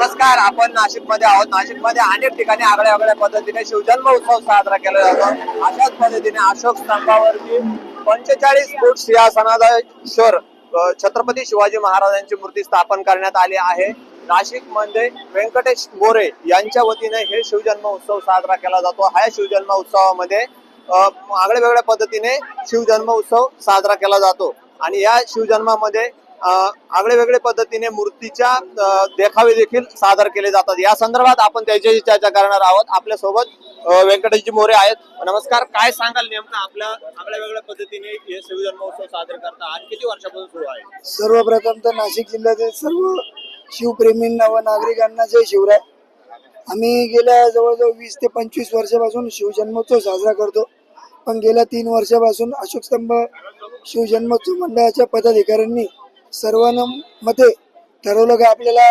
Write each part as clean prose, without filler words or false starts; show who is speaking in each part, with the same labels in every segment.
Speaker 1: नमस्कार, आपण नाशिक मध्ये आहोत. नाशिक मध्ये अनेक ठिकाणी आगळ्या वेगळ्या पद्धतीने शिवजन्म उत्सव साजरा केला जातो. अशाच पद्धतीने अशोक स्तंभावरती 45 फूट सिंहासनाधीश्वर छत्रपती शिवाजी महाराजांची मूर्ती स्थापन करण्यात आली आहे. नाशिक मध्ये व्यंकटेश मोरे यांच्या वतीने हे शिवजन्म उत्सव साजरा केला जातो. ह्या शिवजन्म उत्सवामध्ये आगळ्या वेगळ्या पद्धतीने शिवजन्म उत्सव साजरा केला जातो आणि या शिवजन्मामध्ये आगळे वेगळे पद्धतीने मूर्तीच्या देखावे देखील सादर केले जातात. या संदर्भात आपण त्याच्याशी चर्चा करणार आहोत. आपल्या सोबत व्यंकटेशजी मोरे आहेत. नमस्कार, काय सांगाल नेमकं आपल्या आगळ्या वेगळ्या पद्धतीने हे शिवजन्म उत्सव साजरा करता आणि किती वर्षापासून सुरू आहे?
Speaker 2: सर्वप्रथम तर नाशिक जिल्ह्यातील सर्व शिवप्रेमींना व नागरिकांना जय शिवराय. आम्ही गेल्या जवळजवळ 20 ते 25 वर्षापासून शिवजन्मोत्सव साजरा करतो. पण गेल्या 3 वर्षापासून अशोक स्तंभ शिवजन्मोत्सव मंडळाच्या पदाधिकाऱ्यांनी सर्वांमध्ये ठरवलं की आपल्याला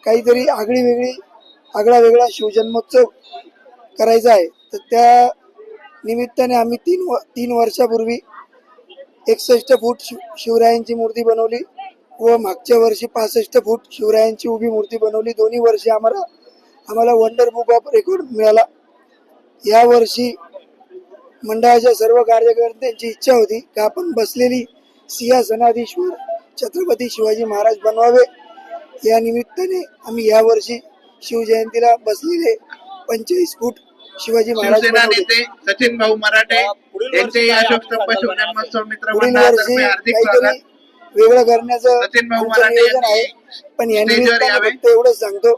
Speaker 2: काहीतरी आगळा वेगळा शिवजन्मोत्सव करायचा आहे. तर त्या निमित्ताने आम्ही 3 वर्षापूर्वी 61 फूट शिवरायांची मूर्ती बनवली व मागच्या वर्षी 65 फूट शिवरायांची उभी मूर्ती बनवली. दोन्ही वर्षी आम्हाला वंडर बुक ऑफ रेकॉर्ड मिळाला. या वर्षी मंडळाच्या सर्व कार्यकर्त्यांची इच्छा होती की आपण बसलेली सिंहासनाधीश्वर छत्रपती शिवाजी महाराज बनवावे. या निमित्ताने आम्ही या वर्षी शिवजयंतीला बसलेले 45 फूट शिवाजी महाराज
Speaker 3: नेते सचिन भाऊ मराठे यांचे अशोक स्तंभ शिवजन्मोत्सव मित्र
Speaker 2: पुढील
Speaker 3: मंडळातर्फे
Speaker 2: वर्षी
Speaker 3: हार्दिक
Speaker 2: काहीतरी
Speaker 3: स्वागत.
Speaker 2: वेगळं करण्याचं
Speaker 3: सचिन भाऊ
Speaker 2: आमचं
Speaker 3: मराठे
Speaker 2: नियोजन आहे. पण या निमित्ताने फक्त एवढंच सांगतो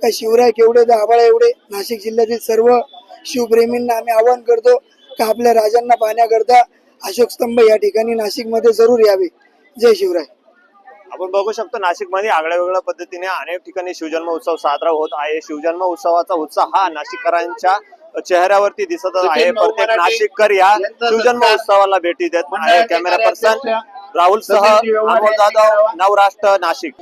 Speaker 2: का शिवराय केवढे तर आभाळ एवढे. नाशिक जिल्ह्यातील सर्व शिवप्रेमींना आम्ही आवाहन करतो का आपल्या राजांना पाहण्याकरता अशोक स्तंभ या ठिकाणी नाशिक मध्ये जरूर यावे. जय शिवराय.
Speaker 1: आपण बघू शकतो नाशिक मध्ये आगळ्या वेगळ्या पद्धतीने अनेक ठिकाणी शिवजन्म उत्सव साजरा होत आहे. शिवजन्म उत्सवाचा उत्साह हा नाशिककरांच्या चेहऱ्यावरती दिसत आहे. प्रत्येक नाशिककर या शिवजन्म उत्सवाला भेटी देत आहे. कॅमेरा पर्सन राहुल सह अमोल जाधव, नवराष्ट्र, नाशिक.